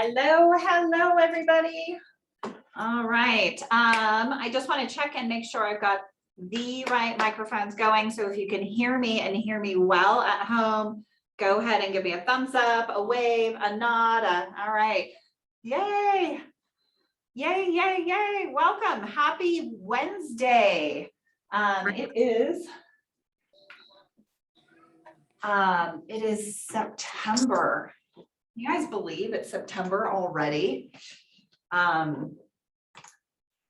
Hello, everybody. All right. I just want to check and make sure I've got the right microphones going. So if you can hear me and hear me well at home, go ahead and give me a thumbs up, a wave, a nod. All right. Yay. Yay, yay, yay. Welcome. Happy Wednesday. It is September. You guys believe it's September already?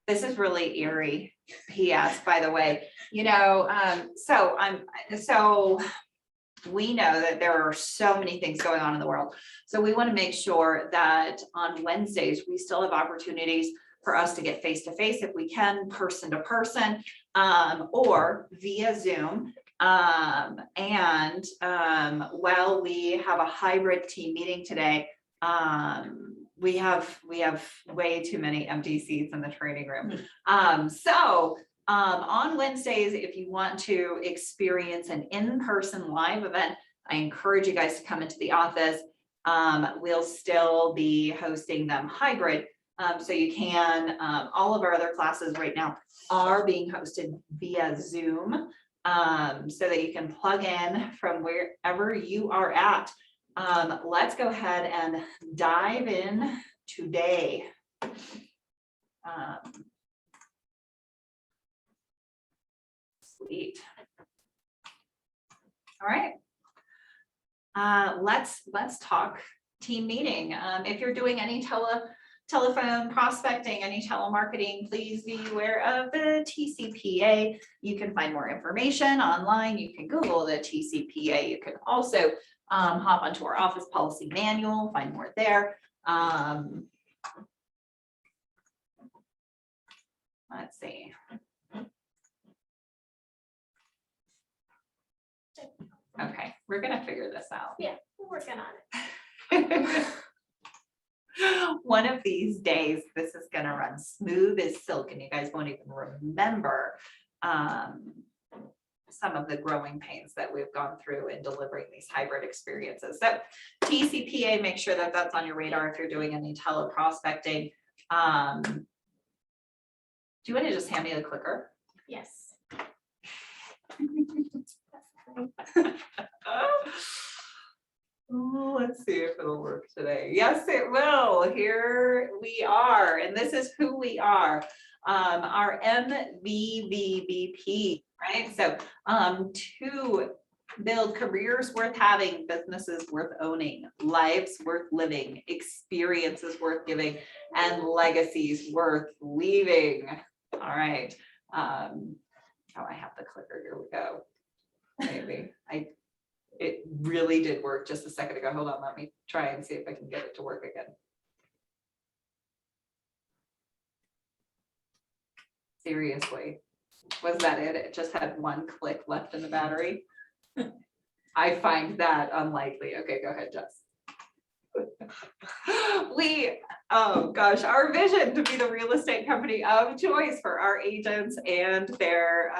This is really eerie. PS, by the way, so we know that there are so many things going on in the world. So we want to make sure that on Wednesdays, we still have opportunities for us to get face-to-face if we can, person to person, or via Zoom. While we have a hybrid team meeting today, we have way too many empty seats in the training room. On Wednesdays, if you want to experience an in-person live event, I encourage you guys to come into the office. We'll still be hosting them hybrid. So you can, all of our other classes right now are being hosted via Zoom. So that you can plug in from wherever you are at. Let's go ahead and dive in today. Sweet. All right. Let's talk team meeting. If you're doing any telephone prospecting, any telemarketing, please be aware of the TCPA. You can find more information online. You can Google the TCPA. You can also hop onto our office policy manual, find more there. Let's see. Okay, we're gonna figure this out. Yeah, we're working on it. One of these days, this is gonna run smooth as silk and you guys won't even remember some of the growing pains that we've gone through in delivering these hybrid experiences. So TCPA, make sure that that's on your radar if you're doing any teleprospecting. Do you want to just hand me the clicker? Yes. Oh, let's see if it'll work today. Yes, it will. Here we are. And this is who we are. Our MVVBP, right? So to build careers worth having, businesses worth owning, lives worth living, experiences worth giving, and legacies worth leaving. All right. Oh, I have the clicker. Here we go. Maybe it really did work just a second ago. Hold on, let me try and see if I can get it to work again. Seriously, was that it? It just had one click left in the battery. I find that unlikely. Okay, go ahead, Jess. Oh gosh, our vision to be the real estate company of choice for our agents and their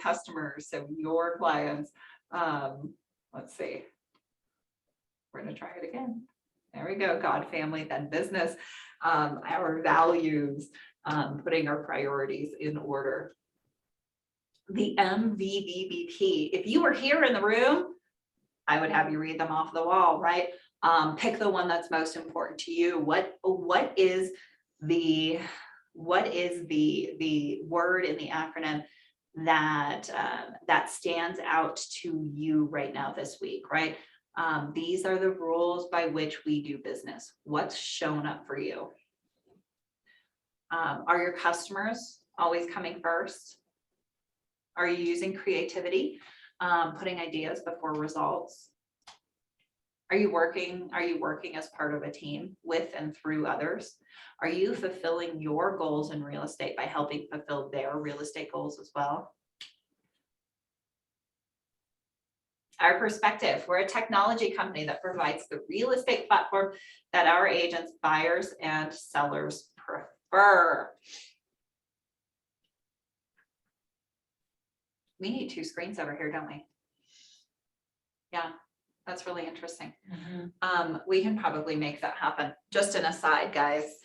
customers, so your clients. Let's see. We're gonna try it again. There we go. God, family, then business. Our values, putting our priorities in order. The MVVBP. If you were here in the room, I would have you read them off the wall, right? Pick the one that's most important to you. What is the word in the acronym that stands out to you right now this week, right? These are the rules by which we do business. What's shown up for you? Are your customers always coming first? Are you using creativity, putting ideas before results? Are you working as part of a team with and through others? Are you fulfilling your goals in real estate by helping fulfill their real estate goals as well? Our perspective, we're a technology company that provides the real estate platform that our agents, buyers, and sellers prefer. We need 2 screens over here, don't we? Yeah, that's really interesting. We can probably make that happen. Just an aside, guys,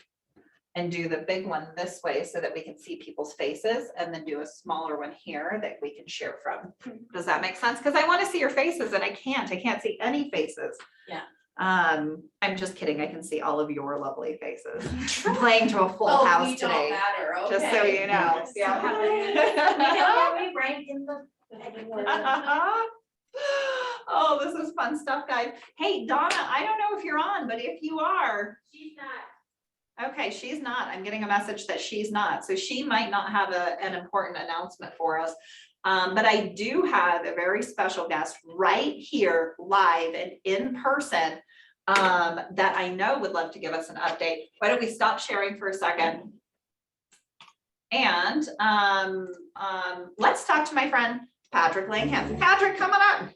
and do the big one this way so that we can see people's faces, and then do a smaller one here that we can share from. Does that make sense? Because I want to see your faces and I can't see any faces. Yeah. I'm just kidding. I can see all of your lovely faces. I'm playing to a full house we today. don't matter, okay. Just so you know. We know where we rank in the. Oh, this is fun stuff, guys. Hey, Donna, I don't know if you're on, but if you are. She's not. Okay, she's not. I'm getting a message that she's not. So she might not have an important announcement for us. But I do have a very special guest right here, live and in person, that I know would love to give us an update. Why don't we stop sharing for a second? And let's talk to my friend, Patrick Langham. Patrick, come on up.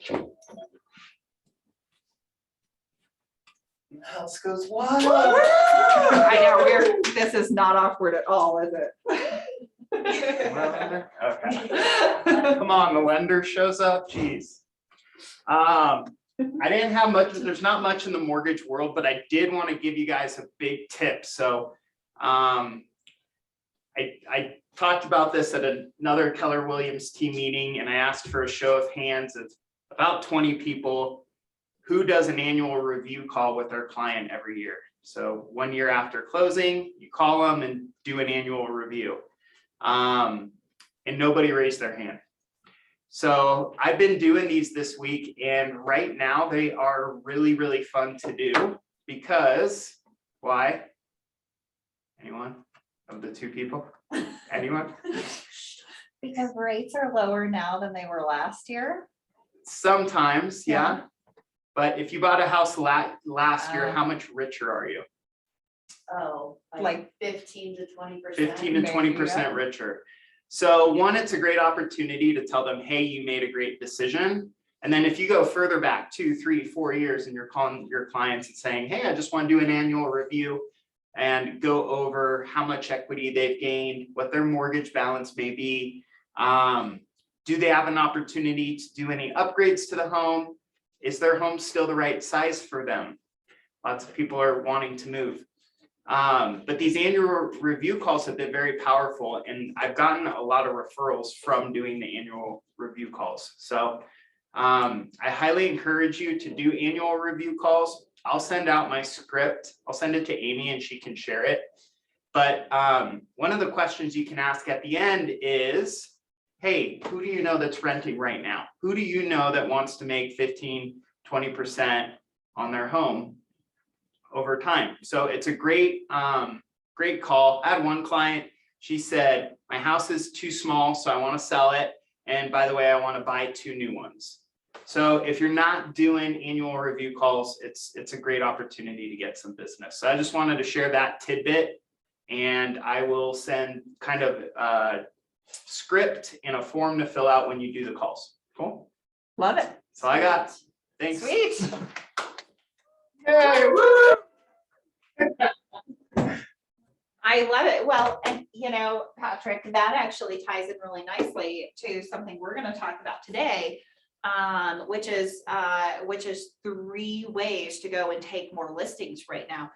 House goes wild. I know, this is not awkward at all, is it? Okay. Come on, the lender shows up, geez. I didn't have much, there's not much in the mortgage world, but I did want to give you guys a big tip. So I talked about this at another Keller Williams team meeting, and I asked for a show of hands of about 20 people who does an annual review call with their client every year. So 1 year after closing, you call them and do an annual review. And nobody raised their hand. So I've been doing these this week, and right now they are really, really fun to do because, why? Anyone of the 2 people? Anyone? Because rates are lower now than they were last year. Sometimes, yeah. But if you bought a house last year, how much richer are you? Oh, Like 15 to 20%. 15 to There you 20% go. richer. So one, it's a great opportunity to tell them, hey, you made a great decision. And then if you go further back 2, 3, 4 years and you're calling your clients and saying, hey, I just want to do an annual review and go over how much equity they've gained, what their mortgage balance may be. Do they have an opportunity to do any upgrades to the home? Is their home still the right size for them? Lots of people are wanting to move. But these annual review calls have been very powerful, and I've gotten a lot of referrals from doing the annual review calls. So I highly encourage you to do annual review calls. I'll send out my script. I'll send it to Amy and she can share it. But one of the questions you can ask at the end is, hey, who do you know that's renting right now? Who do you know that wants to make 15, 20% on their home over time? So it's a great, great call. I had one client, she said, my house is too small, so I want to sell it. And by the way, I want to buy 2 new ones. So if you're not doing annual review calls, it's a great opportunity to get some business. So I just wanted to share that tidbit, and I will send kind of script and a form to fill out when you do the calls. Cool. Love it. So I got, thanks. Sweet. Yay, woo! I love it. Well, and you know, Patrick, that actually ties in really nicely to something we're going to talk about today, which is 3 ways to go and take more listings right now.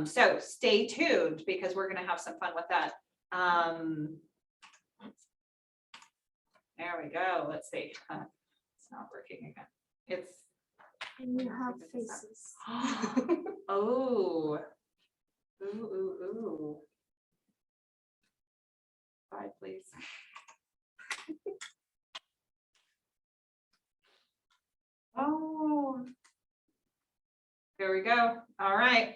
So stay tuned because we're going to have some fun with that. There we go. Let's see. It's not working again. It's. And you have faces. Oh. Ooh. 5, please. Oh, There we go. All right.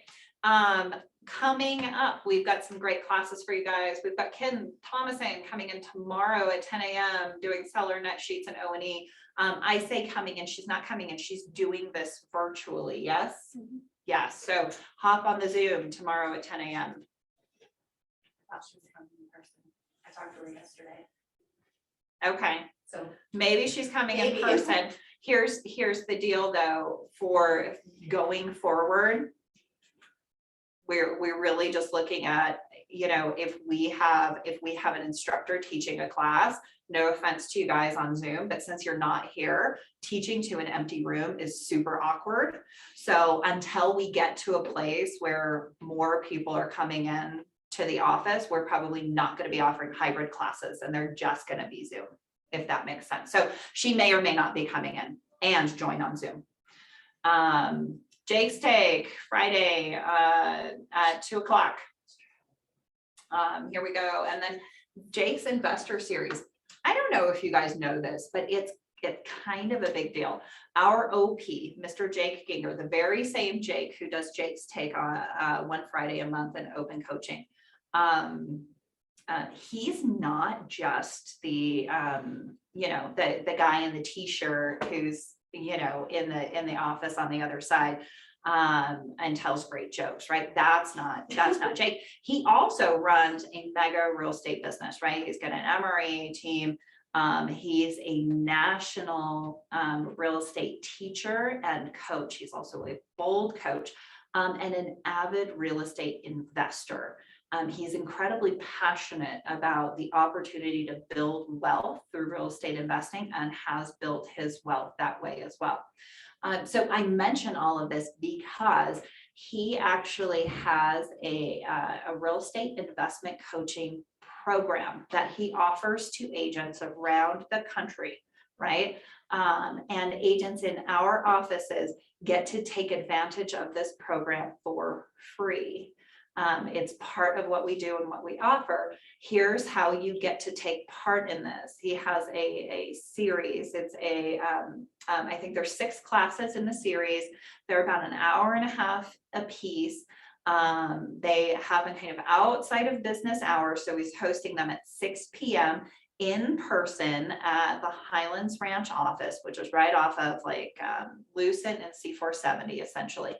Coming up, we've got some great classes for you guys. We've got Kim Thomason coming in tomorrow at 10 a.m. doing seller net sheets and O&E. I say coming in, she's not coming in, she's doing this virtually, yes? Yes, so hop on the Zoom tomorrow at 10 a.m. Thought she was coming in person. I talked to her yesterday, Okay, so. maybe she's coming in Maybe. person. Here's the deal though, for going forward. We're really just looking at, you know, if we have an instructor teaching a class, no offense to you guys on Zoom, but since you're not here, teaching to an empty room is super awkward. So until we get to a place where more people are coming in to the office, we're probably not going to be offering hybrid classes, and they're just going to be Zoom, if that makes sense. So she may or may not be coming in and join on Zoom. Jake's Take, Friday at 2 o'clock. Here we go. And then Jake's Investor Series. I don't know if you guys know this, but it's kind of a big deal. Our OP, Mr. Jake Ginger, the very same Jake who does Jake's Take on one Friday a month in open coaching. He's not just the you know, the guy in the t-shirt who's, you know, in the office on the other side and tells great jokes, right? That's not Jake. He also runs a mega real estate business, right? He's got an MRA team. He's a national real estate teacher and coach. He's also a bold coach and an avid real estate investor. He's incredibly passionate about the opportunity to build wealth through real estate investing and has built his wealth that way as well. So I mention all of this because he actually has a real estate investment coaching program that he offers to agents around the country, right? And agents in our offices get to take advantage of this program for free. It's part of what we do and what we offer. Here's how you get to take part in this. He has a series. It's I think there's 6 classes in the series. They're about an hour and a half a piece. They happen kind of outside of business hours. So he's hosting them at 6 p.m. in person at the Highlands Ranch office, which is right off of like Lucent and C470 essentially.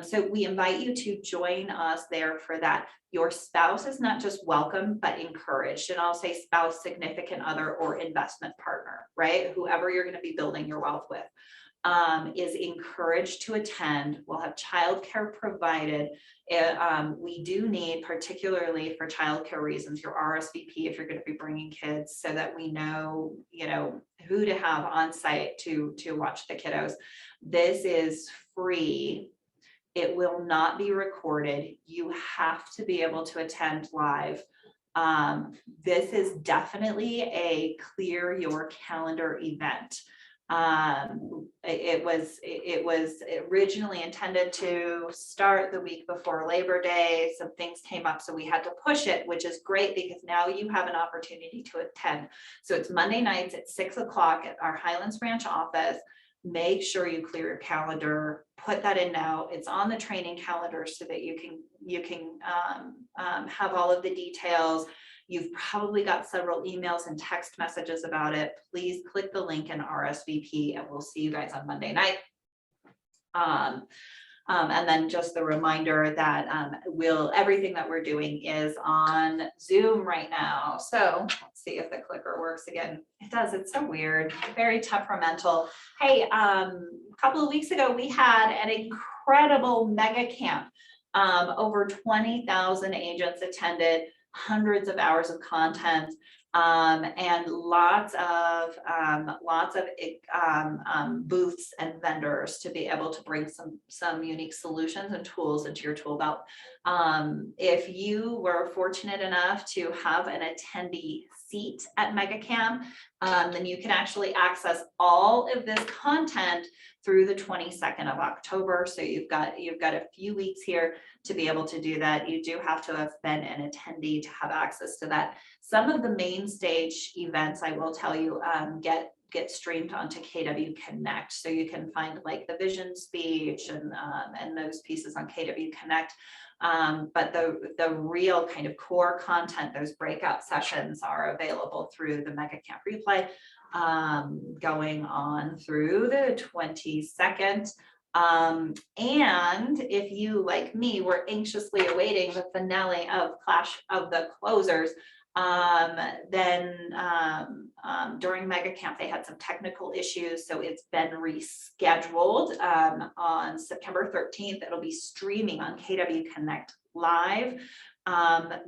So we invite you to join us there for that. Your spouse is not just welcome, but encouraged. And I'll say spouse, significant other, or investment partner, right? Whoever you're going to be building your wealth with is encouraged to attend. We'll have childcare provided. We do need, particularly for childcare reasons, your RSVP if you're going to be bringing kids, so that we know, you know, who to have on site to watch the kiddos. This is free. It will not be recorded. You have to be able to attend live. This is definitely a clear your calendar event. It was originally intended to start the week before Labor Day. Some things came up, so we had to push it, which is great because now you have an opportunity to attend. So it's Monday nights at 6 o'clock at our Highlands Ranch office. Make sure you clear your calendar, put that in now. It's on the training calendar so that you can have all of the details. You've probably got several emails and text messages about it. Please click the link and RSVP, and we'll see you guys on Monday night. And then just the reminder that everything that we're doing is on Zoom right now. So let's see if the clicker works again. It does. It's so weird. Very temperamental. Hey, a couple of weeks ago, we had an incredible mega camp. Over 20,000 agents attended, hundreds of hours of content. And lots of booths and vendors to be able to bring some unique solutions and tools into your tool belt. If you were fortunate enough to have an attendee seat at MegaCamp, then you can actually access all of this content through the 22nd of October. So you've got a few weeks here to be able to do that. You do have to have been an attendee to have access to that. Some of the main stage events, I will tell you, get get streamed onto KW Connect. So you can find like the vision speech and those pieces on KW Connect. But the real kind of core content, those breakout sessions are available through the Mega Camp Replay, going on through the 22nd. And if you, like me, were anxiously awaiting the finale of Clash of the Closers, then during Mega Camp, they had some technical issues, so it's been rescheduled on September 13th. It'll be streaming on KW Connect Live.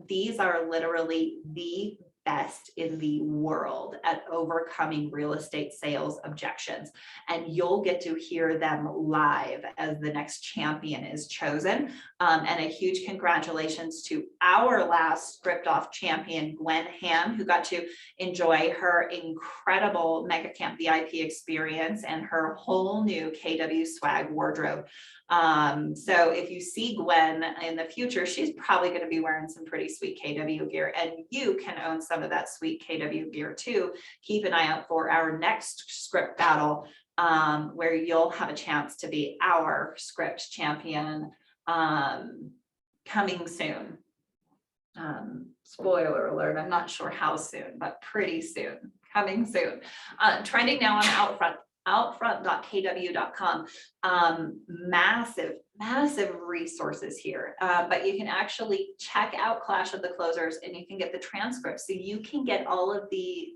These are literally the best in the world at overcoming real estate sales objections. And you'll get to hear them live as the next champion is chosen. And a huge congratulations to our last Script Off champion, Gwen Ham, who got to enjoy her incredible Mega Camp VIP experience and her whole new KW swag wardrobe. So if you see Gwen in the future, she's probably going to be wearing some pretty sweet KW gear, and you can own some of that sweet KW gear too. Keep an eye out for our next script battle, where you'll have a chance to be our script champion, coming soon. Spoiler alert, I'm not sure how soon, but pretty soon, coming soon. Trending now on outfront.kw.com. Massive resources here, but you can actually check out Clash of the Closers, and you can get the transcripts, so you can get all of the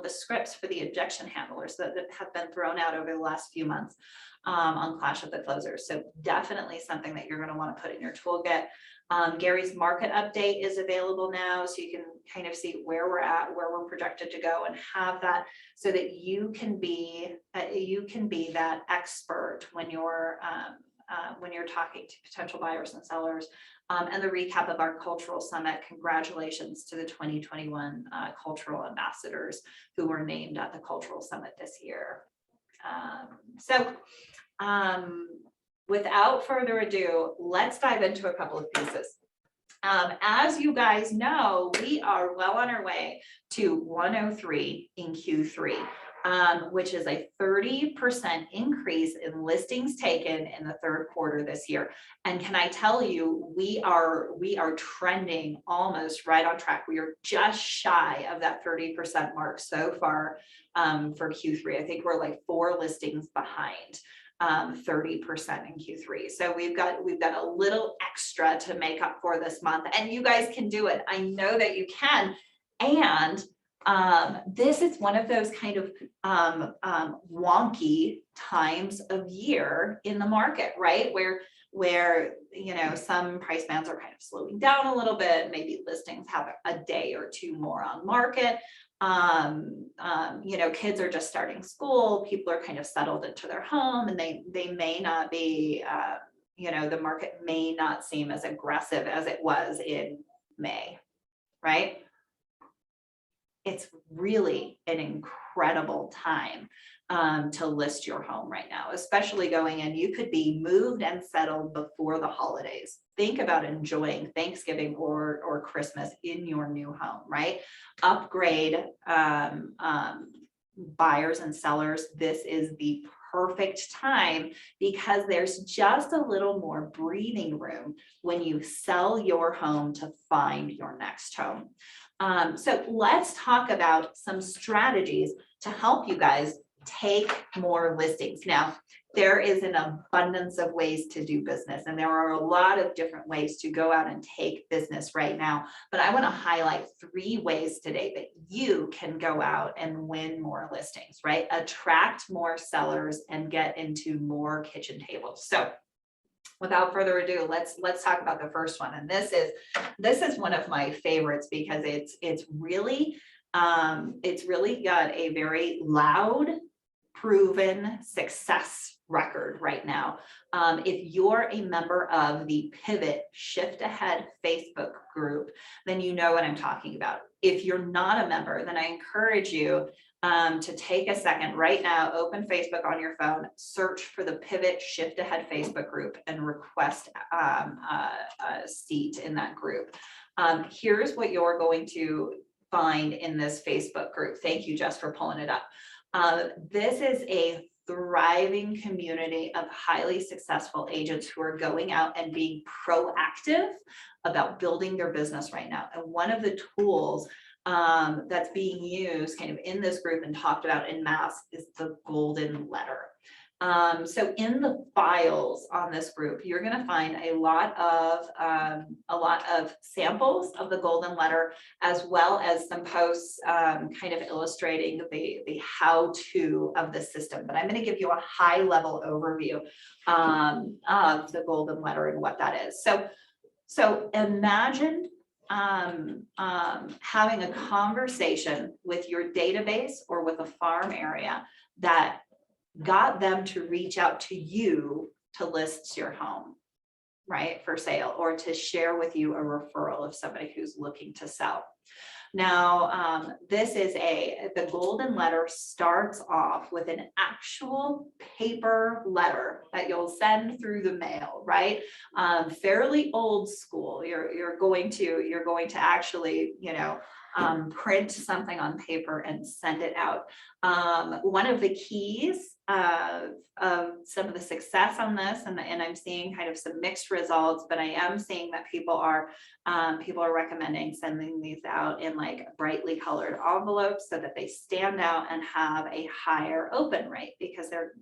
scripts for the objection handlers that have been thrown out over the last few months on Clash of the Closers. So definitely something that you're going to want to put in your toolkit. Gary's market update is available now, so you can kind of see where we're at, where we're projected to go, and have that so that you can be that expert when you're talking to potential buyers and sellers. And the recap of our cultural summit. Congratulations to the 2021 cultural ambassadors who were named at the cultural summit this year. Without further ado, let's dive into a couple of pieces. As you guys know, we are well on our way to 103 in Q3, which is a 30% increase in listings taken in the third quarter this year. And can I tell you, we are trending almost right on track. We are just shy of that 30% mark so far for Q3. I think we're like 4 listings behind 30% in Q3. So we've got a little extra to make up for this month, and you guys can do it. I know that you can. And this is one of those kind of wonky times of year in the market, right? Where you know, some price bands are kind of slowing down a little bit. Maybe listings have a day or two more on market. You know, kids are just starting school, people are kind of settled into their home, and they may not be, you know, the market may not seem as aggressive as it was in May, right? It's really an incredible time to list your home right now, especially going in. You could be moved and settled before the holidays. Think about enjoying Thanksgiving or Christmas in your new home, right? Upgrade buyers and sellers. This is the perfect time because there's just a little more breathing room when you sell your home to find your next home. So let's talk about some strategies to help you guys take more listings. Now, there is an abundance of ways to do business, and there are a lot of different ways to go out and take business right now. But I want to highlight 3 ways today that you can go out and win more listings, right? Attract more sellers and get into more kitchen tables. So without further ado, let's talk about the first one. And this is one of my favorites because it's really got a very loud, proven success record right now. If you're a member of the Pivot Shift Ahead Facebook group, then you know what I'm talking about. If you're not a member, then I encourage you to take a second right now, open Facebook on your phone, search for the Pivot Shift Ahead Facebook group, and request a seat in that group. Here's what you're going to find in this Facebook group. Thank you, Jess, for pulling it up. This is a thriving community of highly successful agents who are going out and being proactive about building their business right now. And one of the tools that's being used kind of in this group and talked about in mass is the golden letter. So in the files on this group, you're going to find a lot of samples of the golden letter, as well as some posts kind of illustrating the how-to of the system. But I'm going to give you a high-level overview of the golden letter and what that is. So imagine having a conversation with your database or with a farm area that got them to reach out to you to list your home, right, for sale, or to share with you a referral of somebody who's looking to sell. Now, this is the golden letter starts off with an actual paper letter that you'll send through the mail, right? Fairly old school. You're going to actually, print something on paper and send it out. One of the keys of some of the success on this, and I'm seeing kind of some mixed results, but I am seeing that people are recommending sending these out in like brightly colored envelopes so that they stand out and have a higher open rate, because they're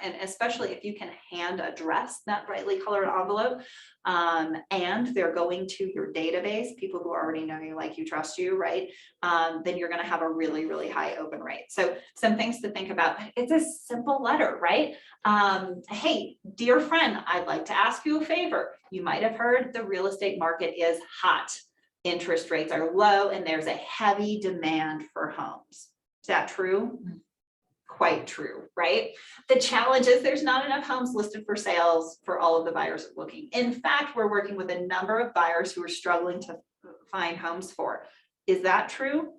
and especially if you can hand address that brightly colored envelope, and they're going to your database, people who already know you, like you, trust you, right? Then you're going to have a really, really high open rate. So some things to think about. It's a simple letter, right? Hey, dear friend, I'd like to ask you a favor. You might have heard the real estate market is hot. Interest rates are low and there's a heavy demand for homes. Is that true? Quite true, right? The challenge is there's not enough homes listed for sales for all of the buyers looking. In fact, we're working with a number of buyers who are struggling to find homes for. Is that true?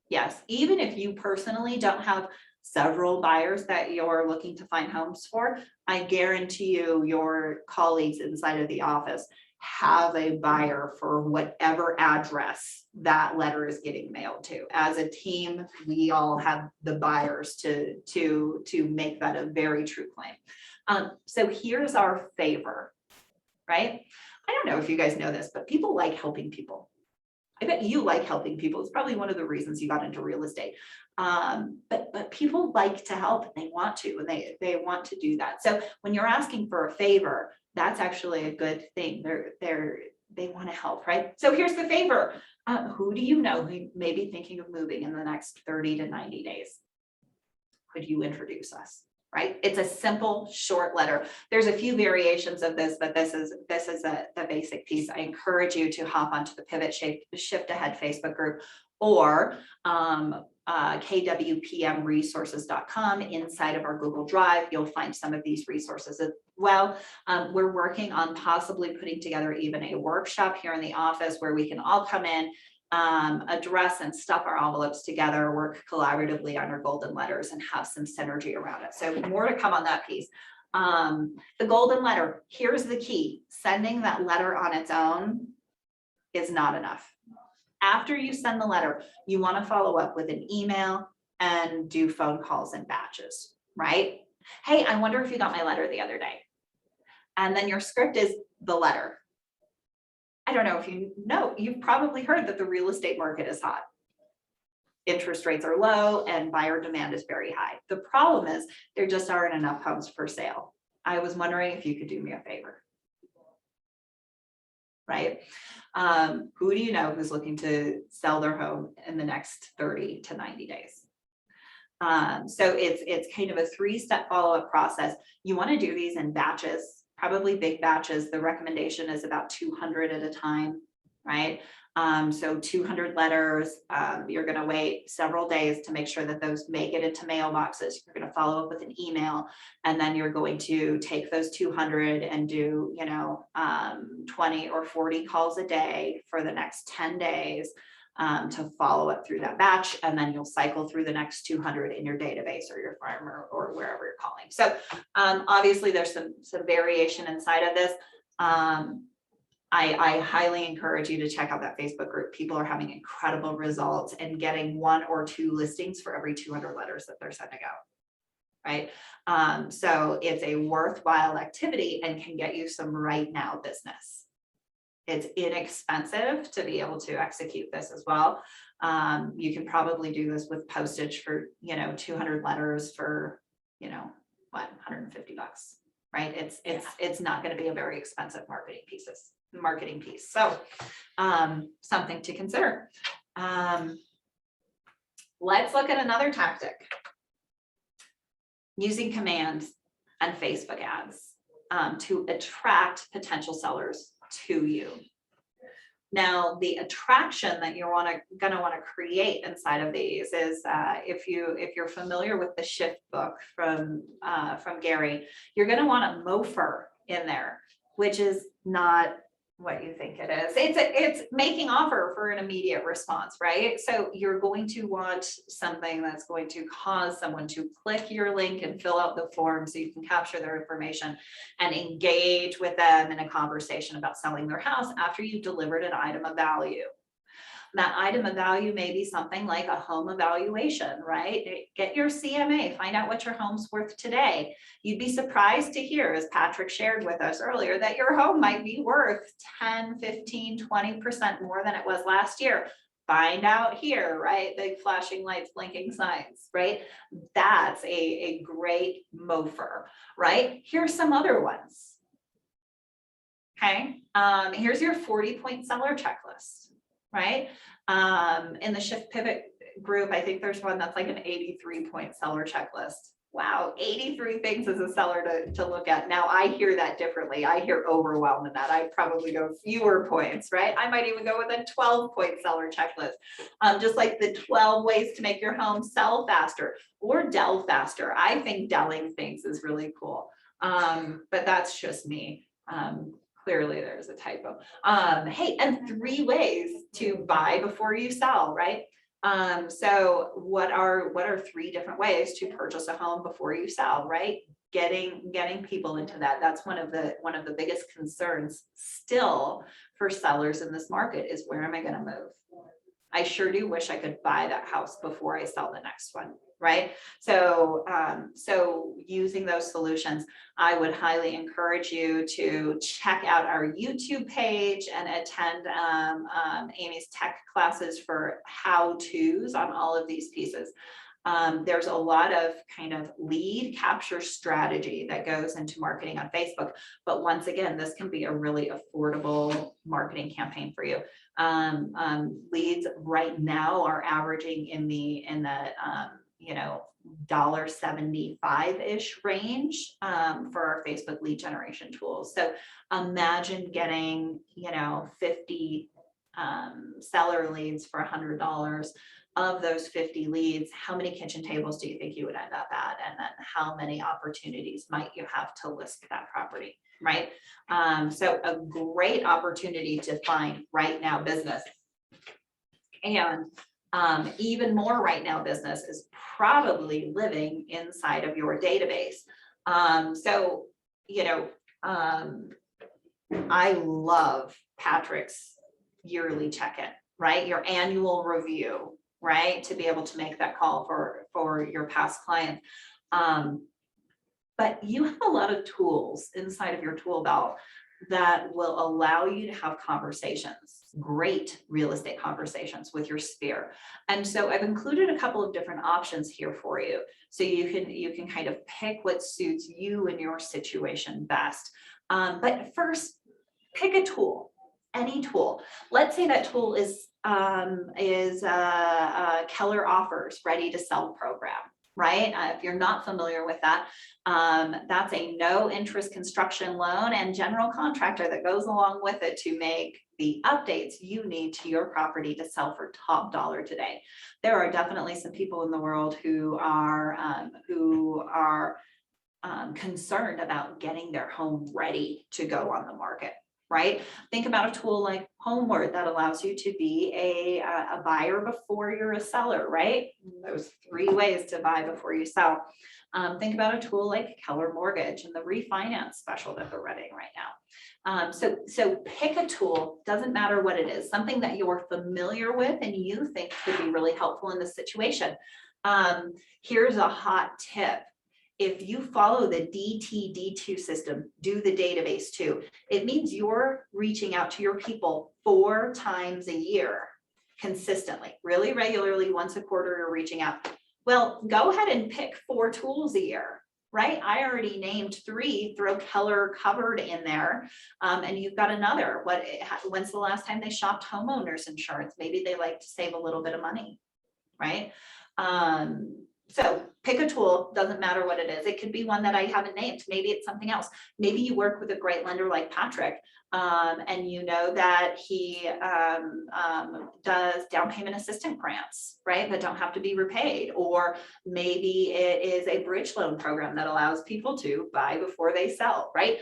Yes. Even if you personally don't have several buyers that you're looking to find homes for, I guarantee you your colleagues inside of the office have a buyer for whatever address that letter is getting mailed to. As a team, we all have the buyers to make that a very true claim. So here's our favor, right? I don't know if you guys know this, but people like helping people. I bet you like helping people. It's probably one of the reasons you got into real estate. But people like to help, and they want to, and they want to do that. So when you're asking for a favor, that's actually a good thing. They want to help, right? So here's the favor. Who do you know who may be thinking of moving in the next 30 to 90 days? Could you introduce us? Right? It's a simple, short letter. There's a few variations of this, but this is the basic piece. I encourage you to hop onto the Pivot Shift Ahead Facebook group, or kwpmresources.com. Inside of our Google Drive, you'll find some of these resources as well. We're working on possibly putting together even a workshop here in the office where we can all come in, address and stuff our envelopes together, work collaboratively on our golden letters, and have some synergy around it. So more to come on that piece. The golden letter, here's the key. Sending that letter on its own is not enough. After you send the letter, you want to follow up with an email and do phone calls in batches, right? Hey, I wonder if you got my letter the other day. And then your script is the letter. I don't know if you know, you've probably heard that the real estate market is hot. Interest rates are low and buyer demand is very high. The problem is there just aren't enough homes for sale. I was wondering if you could do me a favor. Right? Who do you know who's looking to sell their home in the next 30 to 90 days? So it's kind of a 3-step follow-up process. You want to do these in batches, probably big batches. The recommendation is about 200 at a time, right? So 200 letters, you're going to wait several days to make sure that those make it into mailboxes. You're going to follow up with an email, and then you're going to take those 200 and do, 20 or 40 calls a day for the next 10 days to follow up through that batch. And then you'll cycle through the next 200 in your database or your farm or wherever you're calling. So obviously there's some variation inside of this. I highly encourage you to check out that Facebook group. People are having incredible results and getting 1 or 2 listings for every 200 letters that they're sending out. Right. So it's a worthwhile activity and can get you some right now business. It's inexpensive to be able to execute this as well. You can probably do this with postage for, 200 letters for, what, $150, right? It's not going to be a very expensive marketing piece. So something to consider. Let's look at another tactic. Using commands and Facebook ads to attract potential sellers to you. Now, the attraction that you're gonna want to create inside of these is if you're familiar with the Shift book from Gary, you're gonna want a MOFR in there, which is not what you think it is. It's making offer for an immediate response, right? So you're going to want something that's going to cause someone to click your link and fill out the form so you can capture their information and engage with them in a conversation about selling their house after you've delivered an item of value. That item of value may be something like a home evaluation, right? Get your CMA, find out what your home's worth today. You'd be surprised to hear, as Patrick shared with us earlier, that your home might be worth 10, 15, 20% more than it was last year. Find out here, right? Big flashing lights, blinking signs, right? That's a great MOFR, right? Here's some other ones. Okay, here's your 40-point seller checklist. Right? In the Shift Pivot group, I think there's one that's like an 83-point seller checklist. Wow, 83 things as a seller to look at. Now I hear that differently. I hear overwhelmed in that. I'd probably go fewer points, right? I might even go with a 12-point seller checklist. Just like the 12 ways to make your home sell faster or Dell faster. I think Delling things is really cool. But that's just me. Clearly there's a typo. Hey, and 3 ways to buy before you sell, right? So what are 3 different ways to purchase a home before you sell, right? Getting people into that. That's one of the biggest concerns still for sellers in this market is, where am I going to move? I sure do wish I could buy that house before I sell the next one. Right. So using those solutions, I would highly encourage you to check out our YouTube page and attend Amy's tech classes for how-tos on all of these pieces. There's a lot of kind of lead capture strategy that goes into marketing on Facebook. But once again, this can be a really affordable marketing campaign for you. Leads right now are averaging in the $1.75-ish range for our Facebook lead generation tools. So imagine getting 50 seller leads for $100. Of those 50 leads, how many kitchen tables do you think you would end up at? And then how many opportunities might you have to list that property, right? So a great opportunity to find right now business. And even more right now business is probably living inside of your database. I love Patrick's yearly check-in, right? Your annual review, right? To be able to make that call for your past clients. But you have a lot of tools inside of your tool belt that will allow you to have conversations, great real estate conversations with your sphere. And so I've included a couple of different options here for you. So you can kind of pick what suits you and your situation best. But first, pick a tool, any tool. Let's say that tool is Keller Offers Ready to Sell program. Right? If you're not familiar with that, that's a no interest construction loan and general contractor that goes along with it to make the updates you need to your property to sell for top dollar today. There are definitely some people in the world who are concerned about getting their home ready to go on the market. right? Think about a tool like Homeward that allows you to be a buyer before you're a seller, right? Those 3 ways to buy before you sell. Think about a tool like Keller Mortgage and the refinance special that they're running right now. So pick a tool, doesn't matter what it is, something that you're familiar with and you think could be really helpful in this situation. Here's a hot tip. If you follow the DTD2 system, do the database too, it means you're reaching out to your people 4 times a year consistently, really regularly, once a quarter you're reaching out. Well, go ahead and pick 4 tools a year, right? I already named 3, throw Keller Covered in there. And you've got another. When's the last time they shopped homeowners insurance? Maybe they like to save a little bit of money, right? So pick a tool, doesn't matter what it is. It could be one that I haven't named. Maybe it's something else. Maybe you work with a great lender like Patrick, and you know that he does down payment assistance grants, right? That don't have to be repaid. Or maybe it is a bridge loan program that allows people to buy before they sell, right?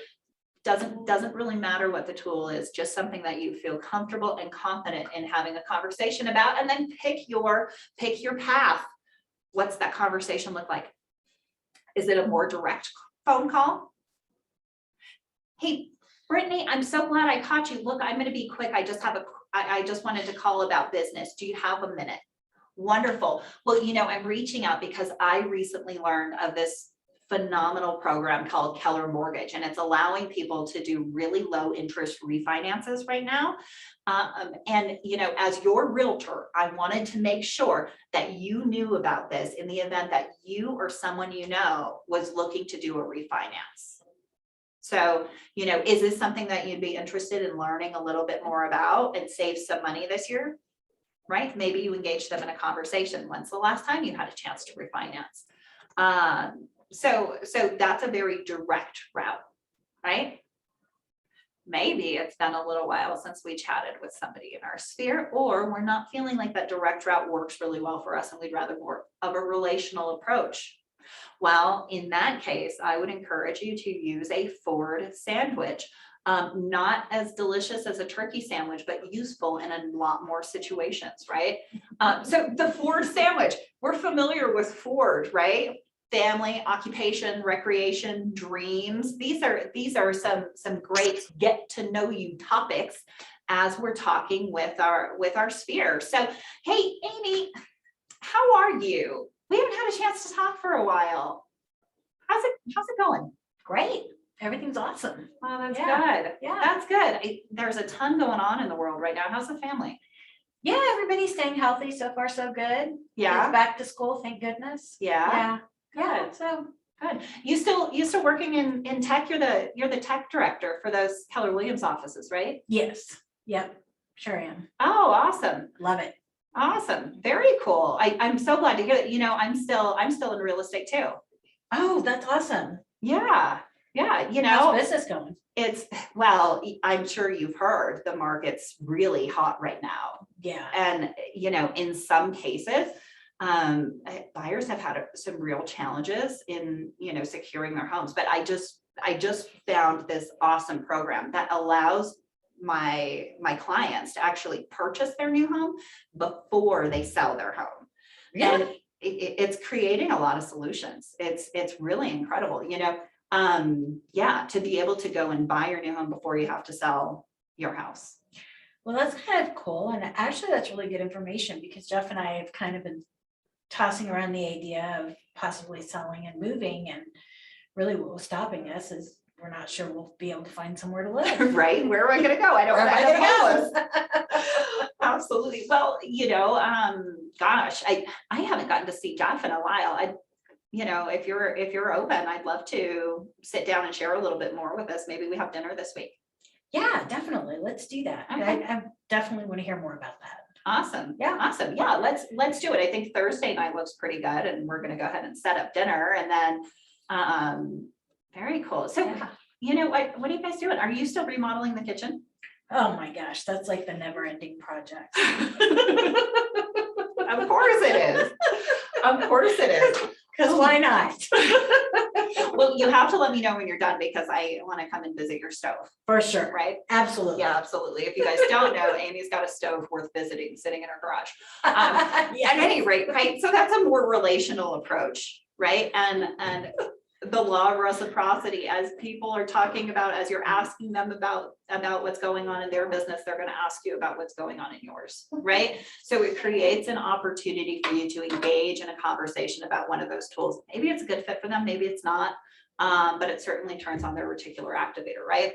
Doesn't really matter what the tool is, just something that you feel comfortable and confident in having a conversation about, and then pick your path. What's that conversation look like? Is it a more direct phone call? Hey, Brittany, I'm so glad I caught you. Look, I'm going to be quick. I just wanted to call about business. Do you have a minute? Wonderful. Well, I'm reaching out because I recently learned of this phenomenal program called Keller Mortgage, and it's allowing people to do really low interest refinances right now. And as your realtor, I wanted to make sure that you knew about this in the event that you or someone was looking to do a refinance. So, is this something that you'd be interested in learning a little bit more about and save some money this year? Right? Maybe you engage them in a conversation. When's the last time you had a chance to refinance? So that's a very direct route, right? Maybe it's been a little while since we chatted with somebody in our sphere, or we're not feeling like that direct route works really well for us and we'd rather more of a relational approach. Well, in that case, I would encourage you to use a Ford sandwich. Not as delicious as a turkey sandwich, but useful in a lot more situations, right? So the Ford sandwich, we're familiar with Ford, right? Family, occupation, recreation, dreams. These are some great get to know you topics as we're talking with our sphere. So, hey, Amy, how are you? We haven't had a chance to talk for a while. How's it going? Great. Everything's awesome. Oh, that's Yeah. good. Yeah. That's good. There's a ton going on in the world right now. How's the family? Yeah, everybody's staying healthy. So far, so good. Yeah. Kids back to school, thank goodness. Yeah. Yeah. Good. So good. You still working in tech? You're the tech director for those Keller Williams offices, right? Yes. Yep. Sure am. Oh, awesome. Love it. Awesome. Very cool. I'm so glad to hear that. I'm still in real estate too. Oh, that's awesome. Yeah. Yeah. How's business going? Well, I'm sure you've heard the market's really hot right now. Yeah. And, in some cases, buyers have had some real challenges in, securing their homes. But I just found this awesome program that allows my clients to actually purchase their new home before they sell their home. Yeah. And it's creating a lot of solutions. It's really incredible, to be able to go and buy your new home before you have to sell your house. Well, that's kind of cool. And actually, that's really good information because Jeff and I have kind of been tossing around the idea of possibly selling and moving. And really what was stopping us is we're not sure we'll be able to find somewhere to live. Right? Where am I going to go? I don't Where am I know. gonna go? Absolutely. Well, gosh, I haven't gotten to see Jeff in a while. If you're open, I'd love to sit down and share a little bit more with us. Maybe we have dinner this week. Yeah, definitely. Let's do that. Okay. I definitely want to hear more about that. Awesome. Yeah. Awesome. Yeah, let's do it. I think Thursday night looks pretty good, and we're gonna go ahead and set up dinner, and then very cool. So Yeah. what are you guys doing? Are you still remodeling the kitchen? Oh my gosh, that's like the never ending project. Of course it is. Of course it is. Because why not? Well, you have to let me know when you're done because I want to come and visit your stove, For sure, right? absolutely. Yeah, absolutely. If you guys don't know, Amy's got a stove worth visiting, sitting in her garage. At any rate, right? So that's a more relational approach, right? And the law of reciprocity, as people are talking about, as you're asking them about what's going on in their business, they're going to ask you about what's going on in yours, right? So it creates an opportunity for you to engage in a conversation about one of those tools. Maybe it's a good fit for them, maybe it's not, but it certainly turns on their reticular activator, right?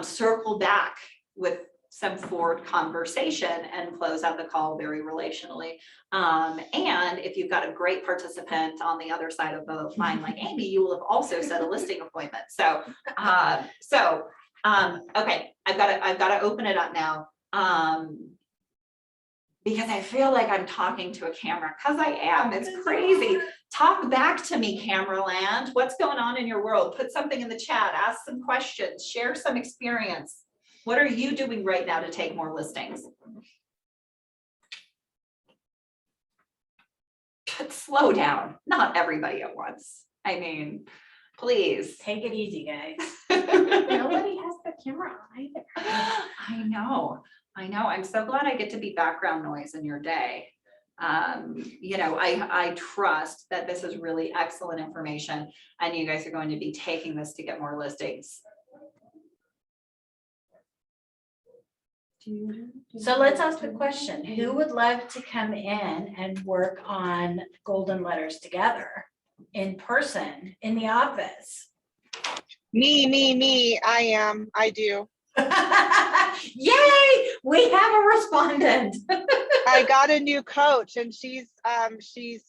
Circle back with some forward conversation and close out the call very relationally. And if you've got a great participant on the other side of the line like Amy, you will have also set a listing appointment. So, okay, I've got to open it up now. Because I feel like I'm talking to a camera, because I am, it's crazy. Talk back to me, camera land. What's going on in your world? Put something in the chat, ask some questions, share some experience. What are you doing right now to take more listings? Slow down, not everybody at once. I mean, please. Take it easy, guys. Nobody has the camera on either. I know. I'm so glad I get to be background noise in your day. You know, I trust that this is really excellent information and you guys are going to be taking this to get more listings. So let's ask the question, who would love to come in and work on golden letters together in person, in the office? Me, I do. Yay, we have a respondent. I got a new coach and she's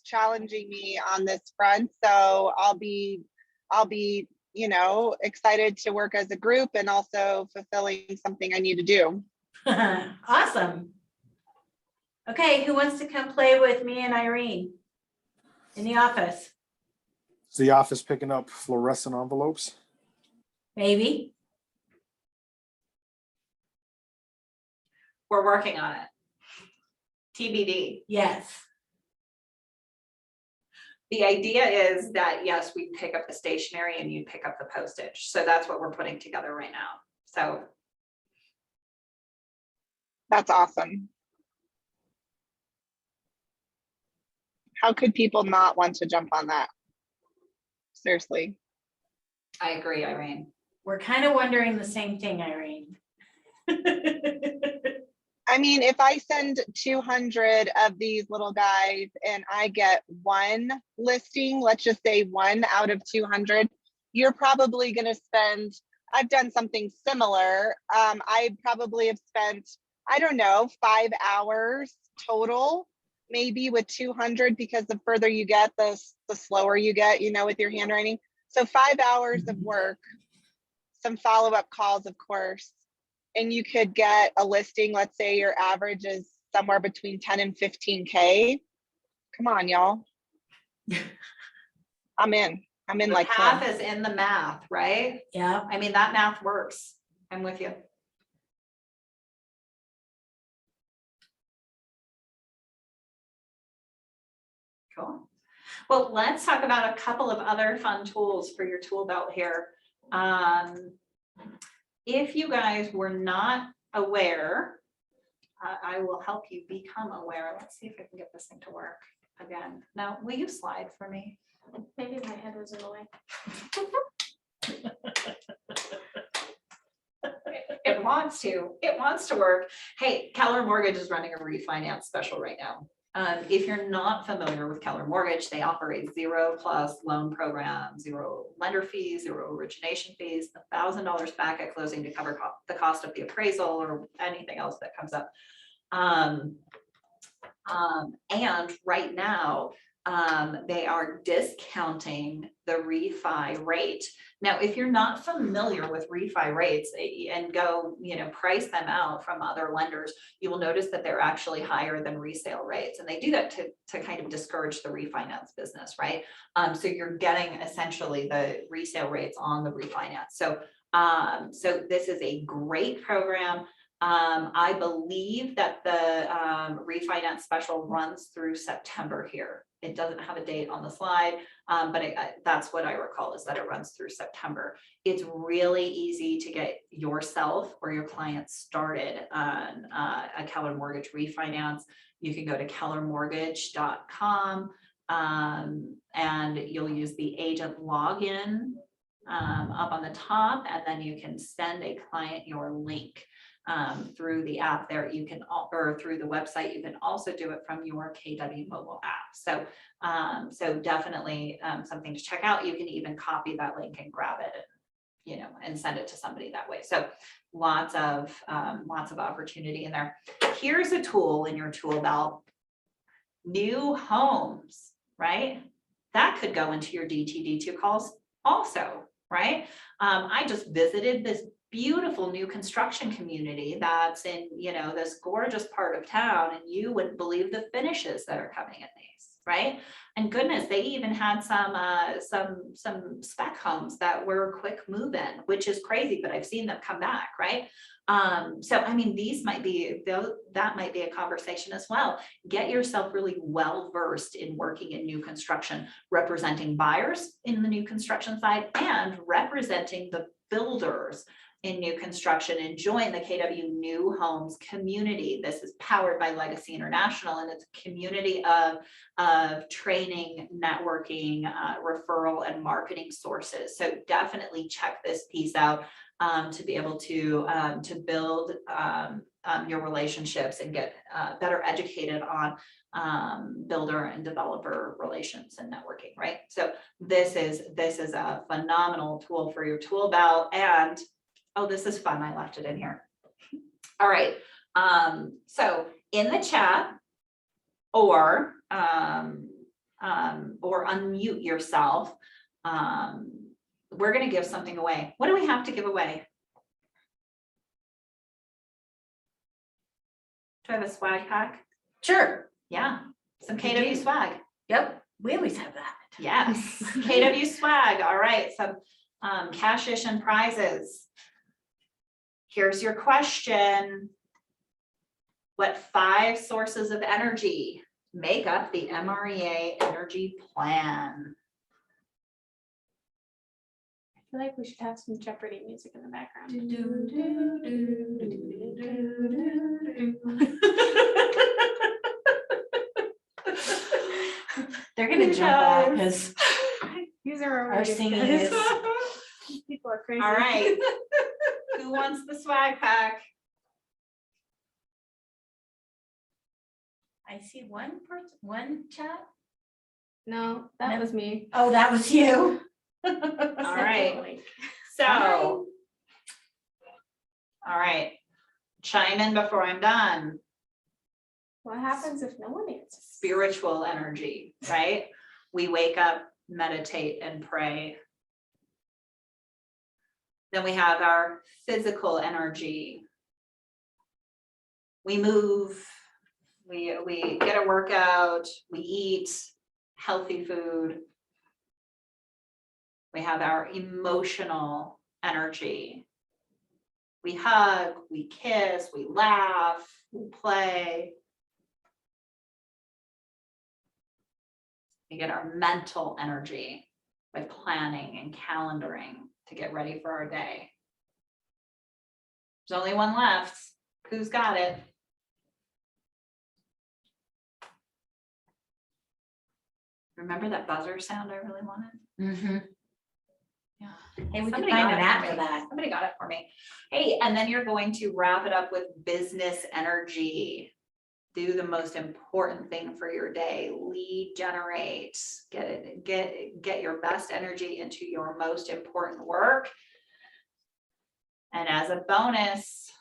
challenging me on this front. So I'll be, you know, excited to work as a group and also fulfilling something I need to do. Awesome. Okay, who wants to come play with me and Irene in the office? Is the office picking up fluorescent envelopes? Maybe. We're working on it. TBD. Yes. The idea is that, yes, we pick up the stationery and you pick up the postage. So that's what we're putting together right now. So That's awesome. How could people not want to jump on that? Seriously. I agree, Irene. We're kind of wondering the same thing, Irene. I mean, if I send 200 of these little guys and I get one listing, let's just say 1 out of 200, you're probably going to spend, I've done something similar. I probably have spent, I don't know, 5 hours total, maybe with 200, because the further you get, the slower you get, you know, with your handwriting. So 5 hours of work, some follow-up calls, of course, and you could get a listing. Let's say your average is somewhere between 10 and 15K. Come on, y'all. I'm in The like path 10. is in the math, right? Yeah. I mean, that math works. I'm with you. Cool. Well, let's talk about a couple of other fun tools for your tool belt here. If you guys were not aware, I will help you become aware. Let's see if I can get this thing to work again. Now, will you slide for me? Maybe my head was in the way. It wants to work. Hey, Keller Mortgage is running a refinance special right now. If you're not familiar with Keller Mortgage, they offer a 0+ loan program, 0 lender fees, 0 origination fees, $1,000 back at closing to cover the cost of the appraisal or anything else that comes up. And right now, they are discounting the refi rate. Now, if you're not familiar with refi rates and go, you know, price them out from other lenders, you will notice that they're actually higher than resale rates. And they do that to kind of discourage the refinance business, right? So you're getting essentially the resale rates on the refinance. So this is a great program. I believe that the refinance special runs through September here. it doesn't have a date on the slide, but that's what I recall is that it runs through September. It's really easy to get yourself or your clients started on a Keller Mortgage refinance. You can go to kellermortgage.com and you'll use the agent login up on the top, and then you can send a client your link through the app there. You can, or through the website, you can also do it from your KW mobile app. So, so definitely something to check out. You can even copy that link and grab it, you know, and send it to somebody that way. So lots of opportunity in there. Here's a tool in your tool belt. New homes, right? That could go into your DTD2 calls also, right? I just visited this beautiful new construction community that's in, you know, this gorgeous part of town, and you wouldn't believe the finishes that are coming in these, right? And goodness, they even had some spec homes that were quick move-in, which is crazy, but I've seen them come back, right? So I mean, these might be, that might be a conversation as well. Get yourself really well versed in working in new construction, representing buyers in the new construction side and representing the builders in new construction, and join the KW New Homes community. This is powered by Legacy International, and it's a community of training, networking, referral, and marketing sources. So definitely check this piece out to be able to build your relationships and get better educated on builder and developer relations and networking, right? So this is a phenomenal tool for your tool belt. And oh, this is fun. I left it in here. All right. So in the chat, or unmute yourself. We're going to give something away. What do we have to give away? Do I have a swag pack? Sure. Yeah, some We KW do. swag. Yep, we always have that. Yes, KW swag. All right, some cash-ish and prizes. Here's your question. What 5 sources of energy make up the MREA energy plan? I feel like we should have some Jeopardy music in the background. They're gonna jump out because These are our singing is. These people are crazy. All right. Who wants the swag pack? I see one person, one chat. No, that No. was me. Oh, that was you. All right. So, all right. Chime in before I'm done. What happens if no one answers? Spiritual energy, right? We wake up, meditate, and pray. Then we have our physical energy. We move, we get a workout, we eat healthy food. We have our emotional energy. We hug, we kiss, we laugh, we play. We get our mental energy by planning and calendaring to get ready for our day. There's only one left. Who's got it? Remember that buzzer sound I really wanted? Mm-hmm. Yeah. Hey, we can Somebody find got an it app me. for that. Somebody got it for me. Hey, and then you're going to wrap it up with business energy. Do the most important thing for your day. Lead generate. Get your best energy into your most important work. And as a bonus,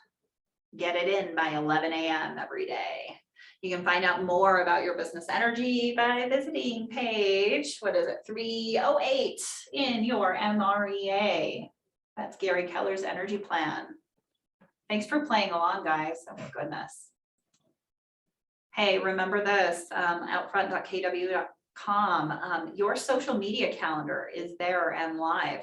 get it in by 11 a.m. every day. You can find out more about your business energy by visiting page, what is it, 308 in your MREA. That's Gary Keller's energy plan. Thanks for playing along, guys. Oh my goodness. Hey, remember this, outfront.kw.com. Your social media calendar is there and live.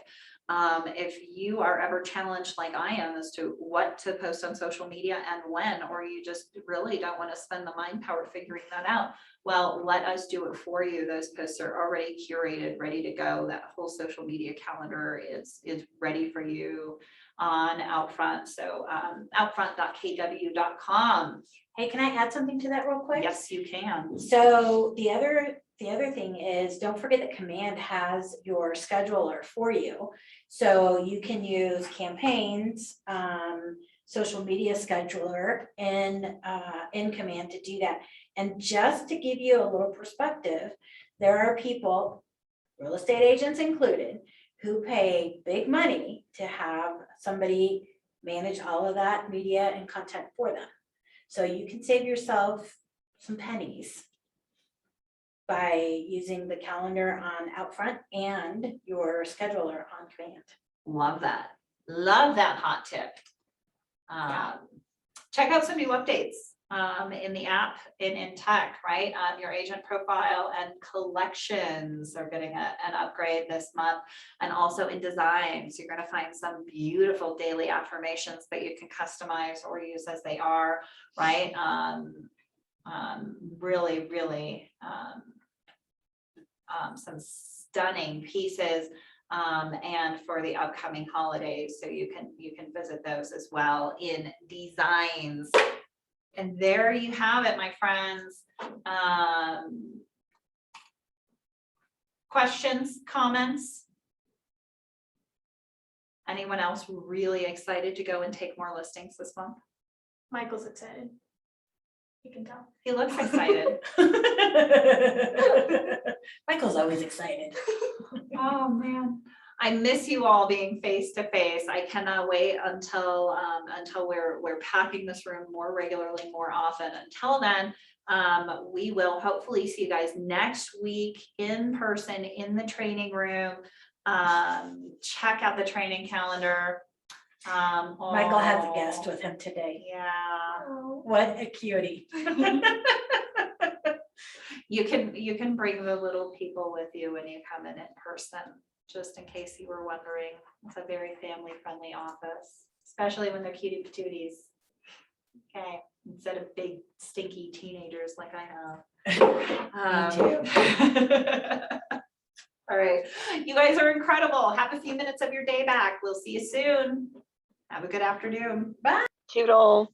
If you are ever challenged like I am as to what to post on social media and when, or you just really don't want to spend the mind power figuring that out, well, let us do it for you. Those posts are already curated, ready to go. That whole social media calendar is ready for you on Outfront. So outfront.kw.com. Hey, can I add something to that real quick? Yes, you can. So the other thing is, don't forget that Command has your scheduler for you. So you can use campaigns, social media scheduler in Command to do that. And just to give you a little perspective, there are people, real estate agents included, who pay big money to have somebody manage all of that media and content for them. So you can save yourself some pennies by using the calendar on Outfront and your scheduler on Command. Love that. Love that hot tip. Check out some new updates in the app in tech, right? Your agent profile and collections are getting an upgrade this month, and also in design. So you're going to find some beautiful daily affirmations that you can customize or use as they are, right? Really, really some stunning pieces. And for the upcoming holidays, so you can visit those as well in designs. And there you have it, my friends. Questions, comments? Anyone else really excited to go and take more listings this month? Michael's excited. You can tell. He looks excited. Michael's always excited. Oh, man. I miss you all being face to face. I cannot wait until we're packing this room more regularly, more often. Until then, we will hopefully see you guys next week in person in the training room. Check out the training calendar. Michael has a guest with him today. Yeah. What a cutie. You can bring the little people with you when you come in person, just in case you were wondering. It's a very family friendly office, especially when they're cutie patooties. Okay, instead of big stinky teenagers like I have. Me too. All right, you guys are incredible. Have a few minutes of your day back. We'll see you soon. Have a good afternoon. Toodles.